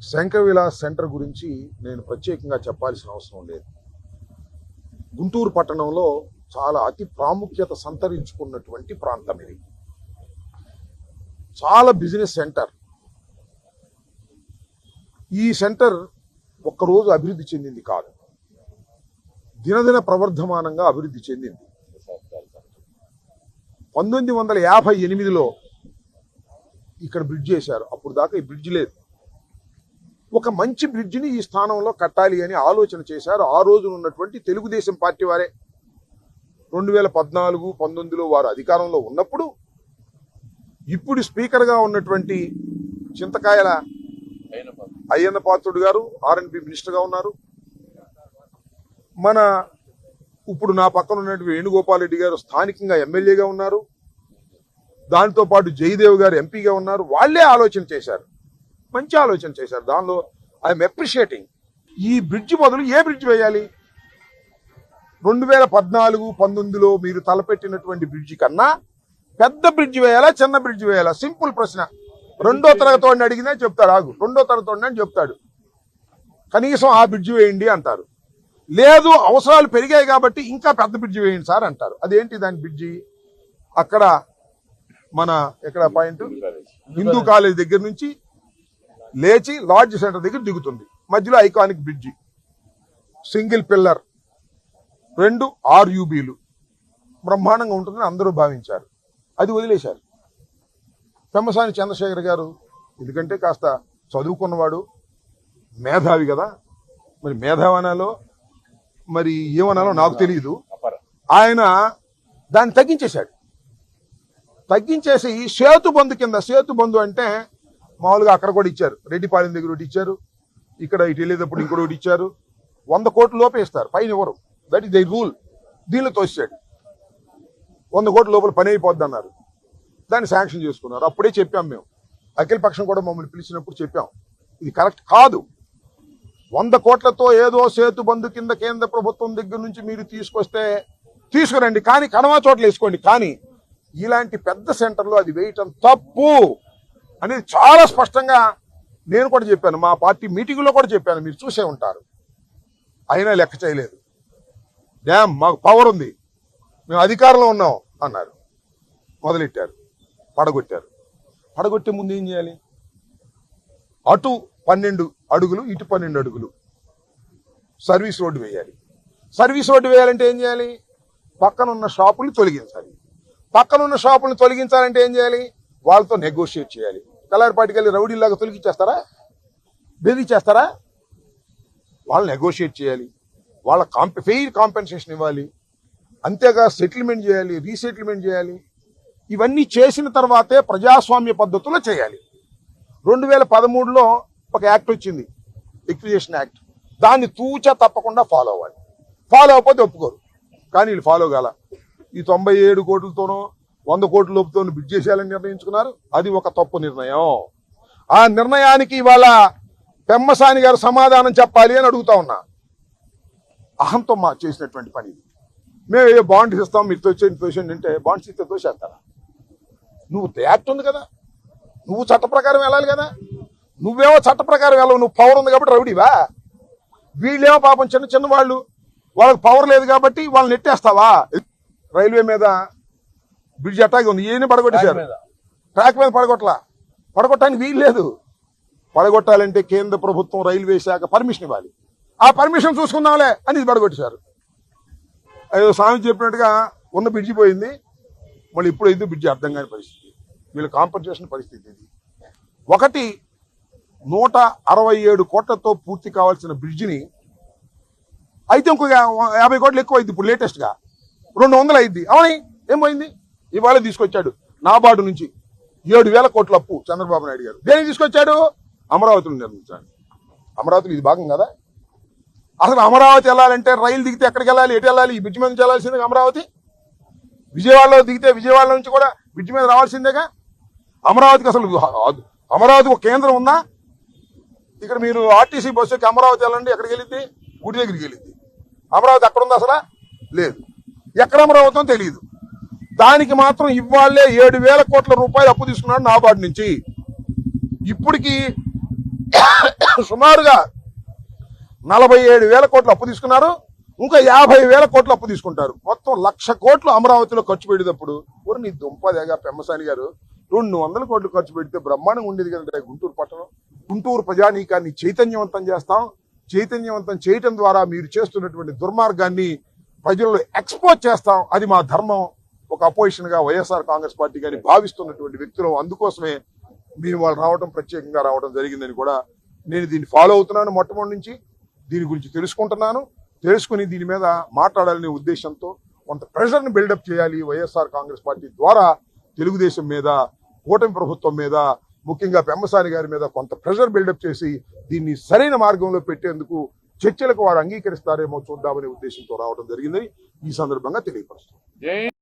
Shankar Vilas centre గురించి నేను ప్రత్యేకంగా చెప్పాల్సిన అవసరం లేదు. గుంటూరు పట్టణంలో చాలా అతి ప్రాముఖ్యత సంతరించుకున్నటువంటి ప్రాంతం ఇది. చాలా బిజినెస్ సెంటర్. ఈ సెంటర్ ఒక్కరోజు అభివృద్ధి చెందింది కాదు, దినదిన ప్రవర్ధమానంగా అభివృద్ధి చెందింది. 1958లో ఇక్కడ బ్రిడ్జ్ చేశారు. అప్పుడు దాకా ఈ బ్రిడ్జ్ లేదు. ఒక మంచి బ్రిడ్జిని ఈ స్థానంలో కట్టాలి అని ఆలోచన చేశారు. ఆ రోజున ఉన్నటువంటి తెలుగుదేశం పార్టీ వారే. 2014-19లో వారు అధికారంలో ఉన్నప్పుడు ఇప్పుడు స్పీకర్గా ఉన్నటువంటి చింతకాయల అయ్యన్న పాత్రుడు గారు R&B మినిస్టర్గా ఉన్నారు. మన ఇప్పుడు నా పక్కన ఉన్నటువంటి వేణుగోపాల్ రెడ్డి గారు స్థానికంగా ఎమ్మెల్యేగా ఉన్నారు. దాంతో పాటు జయదేవ్ గారు ఎంపీగా ఉన్నారు. వాళ్లే ఆలోచన చేశారు, మంచి ఆలోచన చేశారు. దానిలో ఐఎమ్ అప్రిషియేటింగ్. ఈ బ్రిడ్జ్ బదులు ఏ బ్రిడ్జ్ వేయాలి? 2014-19లో మీరు తలపెట్టినటువంటి బ్రిడ్జి కన్నా పెద్ద బ్రిడ్జ్ వేయాలా, చిన్న బ్రిడ్జ్ వేయాలా? సింపుల్ ప్రశ్న. 2వ తరగతి వాడిని అడిగినా చెప్తాడు, ఆగు 2వ తరగతి వాడిని అని చెప్తాడు. కనీసం ఆ బ్రిడ్జ్ వేయండి అంటారు. లేదు, అవసరాలు పెరిగాయి కాబట్టి ఇంకా పెద్ద బ్రిడ్జ్ వేయండి సార్ అంటారు. అదేంటి దాని బ్రిడ్జి? అక్కడ మన ఎక్కడ పాయింట్ హిందూ కాలేజ్ దగ్గర నుంచి లేచి లాడ్జ్ సెంటర్ దగ్గర దిగుతుంది. మధ్యలో ఐకానిక్ బ్రిడ్జి, సింగిల్ పిల్లర్, 2 RUBలు, బ్రహ్మాండంగా ఉంటుందని అందరూ భావించారు. అది వదిలేశారు. పెమ్మసాని చంద్రశేఖర్ గారు ఎందుకంటే కాస్త చదువుకున్నవాడు, మేధావి కదా, మరి మేధావనాలో మరి ఏమనాలో నాకు తెలియదు. ఆయన దాన్ని తగ్గించేశాడు. తగ్గించేసి సేతుబంధు కింద, సేతుబంధు అంటే మామూలుగా అక్కడ కూడా ఇచ్చారు, రెడ్డిపాలెం దగ్గర ఒకటి ఇచ్చారు, ఇక్కడ ఇటు వెళ్ళేటప్పుడు ఇంకోటి ఇచ్చారు. 100 కోట్ల లోపే ఇస్తారు, పైన ఎవరు. That is the rule. దీనిలో తోసాడు. 100 కోట్ల లోపల పని అయిపోద్ది అన్నారు. దాన్ని శాంక్షన్ చేసుకున్నారు. అప్పుడే చెప్పాం మేము, అఖిల పక్షం కూడా మమ్మల్ని పిలిచినప్పుడు చెప్పాం, ఇది కరెక్ట్ కాదు. 100 కోట్లతో ఏదో సేతుబంధు కింద కేంద్ర ప్రభుత్వం దగ్గర నుంచి మీరు తీసుకొస్తే తీసుకురండి, కానీ కనవా చోట్ల వేసుకోండి. కానీ ఇలాంటి పెద్ద సెంటర్లో అది వేయటం తప్పు అనేది చాలా స్పష్టంగా నేను కూడా చెప్పాను. మా పార్టీ మీటింగ్లో కూడా చెప్పాను, మీరు చూసే ఉంటారు. అయినా లెక్క చేయలేదు. డ్యామ్ మాకు పవర్ ఉంది, మేము అధికారంలో ఉన్నాం అన్నారు. మొదలెట్టారు, పడగొట్టారు. పడగొట్టే ముందు ఏం చేయాలి? అటు 12 అడుగులు, ఇటు 12 అడుగులు సర్వీస్ రోడ్డు వేయాలి. సర్వీస్ రోడ్డు వేయాలంటే ఏం చేయాలి? పక్కనున్న షాపుల్ని తొలగించాలి. పక్కనున్న షాపుల్ని తొలగించాలంటే ఏం చేయాలి? వాళ్ళతో నెగోషియేట్ చేయాలి. కలారిపాటికి వెళ్ళి రౌడీలాగా తొలగించేస్తారా? బెదిరిచేస్తారా? వాళ్ళు నెగోషియేట్ చేయాలి, వాళ్ళ ఫెయిర్ కాంపెన్సేషన్ ఇవ్వాలి, అంతేగా సెటిల్మెంట్ చేయాలి, రీసెటిల్మెంట్ చేయాలి. ఇవన్నీ చేసిన తర్వాతే ప్రజాస్వామ్య పద్ధతిలో చేయాలి. 2013లో ఒక యాక్ట్ వచ్చింది, ఎక్విజిషన్ యాక్ట్. దాన్ని తూచా తప్పకుండా ఫాలో అవ్వాలి. ఫాలో అవ్వకపోతే ఒప్పుకోరు. కానీ వీళ్ళు ఫాలో కాల. ఈ 97 కోట్లతోనో 100 కోట్ల లోపుతో బిడ్ చేసేయాలని నిర్ణయించుకున్నారు. అది ఒక తప్పు నిర్ణయం. ఆ నిర్ణయానికి ఇవాళ పెమ్మసాని గారు సమాధానం చెప్పాలి అని అడుగుతా ఉన్నా. అహంతో మా చేసినటువంటి పని. మేము ఏ బాండ్స్ ఇస్తాం, మీరు తోచేయండి అంటే బాండ్స్ ఇస్తే తోసేస్తారా? నువ్వు యాక్ట్ ఉంది కదా, నువ్వు చట్ట ప్రకారం వెళ్ళాలి కదా. నువ్వేమో చట్ట ప్రకారం వెళ్ళవు, నువ్వు పవర్ ఉంది కాబట్టి రౌడీవా. వీళ్ళేమో పాపం చిన్న చిన్న వాళ్ళు, వాళ్ళకి పవర్ లేదు కాబట్టి వాళ్ళని నెట్టేస్తావా? రైల్వే మీద బ్రిడ్జ్ అటాక్ ఉంది, ఏని పడగొట్టేశారు. ట్రాక్ మీద పడగొట్టడానికి వీలు లేదు. పడగొట్టాలంటే కేంద్ర ప్రభుత్వం రైల్వే శాఖ పర్మిషన్ ఇవ్వాలి. ఆ పర్మిషన్ చూసుకుందాంలే అని ఇది పడగొట్టేశారు. అయ్యో స్వామి చెప్పినట్టుగా ఉన్న బ్రిడ్జి పోయింది, మళ్ళీ ఇప్పుడు అయితే బ్రిడ్జి అర్థం కాని పరిస్థితి. వీళ్ళ కాంపన్సేషన్ పరిస్థితి ఇది. 167 కోట్లతో పూర్తి కావాల్సిన బ్రిడ్జిని అయితే ఇంకొక 50 కోట్లు ఎక్కువ అయింది. ఇప్పుడు లేటెస్ట్గా 200 అయింది. అవును, ఏం పోయింది? ఇవాళ తీసుకొచ్చాడు నాబార్డు నుంచి 7,000 కోట్ల అప్పు చంద్రబాబు నాయుడు గారు. దేనికి తీసుకొచ్చాడు? అమరావతిని నిర్మించాడు. అమరావతిలో ఇది భాగం కదా. అసలు అమరావతి వెళ్ళాలంటే రైలు దిగితే ఎక్కడికి వెళ్ళాలి, ఎటు వెళ్ళాలి? ఈ బ్రిడ్జ్ మీద నుంచి వెళ్ళాల్సిందే అమరావతి. విజయవాడలో దిగితే విజయవాడ నుంచి కూడా బ్రిడ్జ్ మీద రావాల్సిందేగా. అమరావతికి అసలు అమరావతి ఒక కేంద్రం ఉందా? ఇక్కడ మీరు ఆర్టీసీ బస్సు ఎక్కి అమరావతి వెళ్ళండి, ఎక్కడికి వెళ్ళింది? గుడి దగ్గరికి వెళ్ళింది. అమరావతి అక్కడ ఉందా? అసలు లేదు. ఎక్కడ అమరావతి తెలియదు. దానికి మాత్రం ఇవాళ్లే 7,000 కోట్ల రూపాయలు అప్పు తీసుకున్నాడు నాబార్డు నుంచి. ఇప్పటికి సుమారుగా 47,000 కోట్లు అప్పు తీసుకున్నారు. ఇంకా 50,000 కోట్లు అప్పు తీసుకుంటారు. మొత్తం 1,00,000 కోట్లు అమరావతిలో ఖర్చు పెట్టేటప్పుడు ఊరు నీ దుంపదేగా పెమ్మసాని గారు 200 కోట్లు ఖర్చు పెడితే బ్రహ్మాండంగా ఉండేది కదంటే గుంటూరు పట్టణం. గుంటూరు ప్రజానీకాన్ని చైతన్యవంతం చేస్తాం. చైతన్యవంతం చేయటం ద్వారా మీరు చేస్తున్నటువంటి దుర్మార్గాన్ని ప్రజల్లో ఎక్స్పోజ్ చేస్తాం. అది మా ధర్మం. ఒక అపోజిషన్ గా వైఎస్ఆర్ కాంగ్రెస్ పార్టీ గాని భావిస్తున్నటువంటి వ్యక్తులు, అందుకోసమే మేము వాళ్ళు రావడం, ప్రత్యేకంగా రావడం జరిగిందని కూడా నేను దీన్ని ఫాలో అవుతున్నాను. మొట్టమొదటి నుంచి దీని గురించి తెలుసుకుని దీని మీద మాట్లాడాలనే ఉద్దేశంతో కొంత ప్రెషర్ని బిల్డప్ చేయాలి వైఎస్ఆర్ కాంగ్రెస్ పార్టీ ద్వారా తెలుగుదేశం మీద, కూటమి ప్రభుత్వం మీద, ముఖ్యంగా పెమ్మసాని గారి మీద కొంత ప్రెషర్ బిల్డప్ చేసి దీన్ని సరైన మార్గంలో పెట్టేందుకు చర్చలకు వారు అంగీకరిస్తారేమో చూద్దామనే ఉద్దేశంతో రావడం జరిగిందని ఈ సందర్భంగా తెలియపరుస్తున్నాను.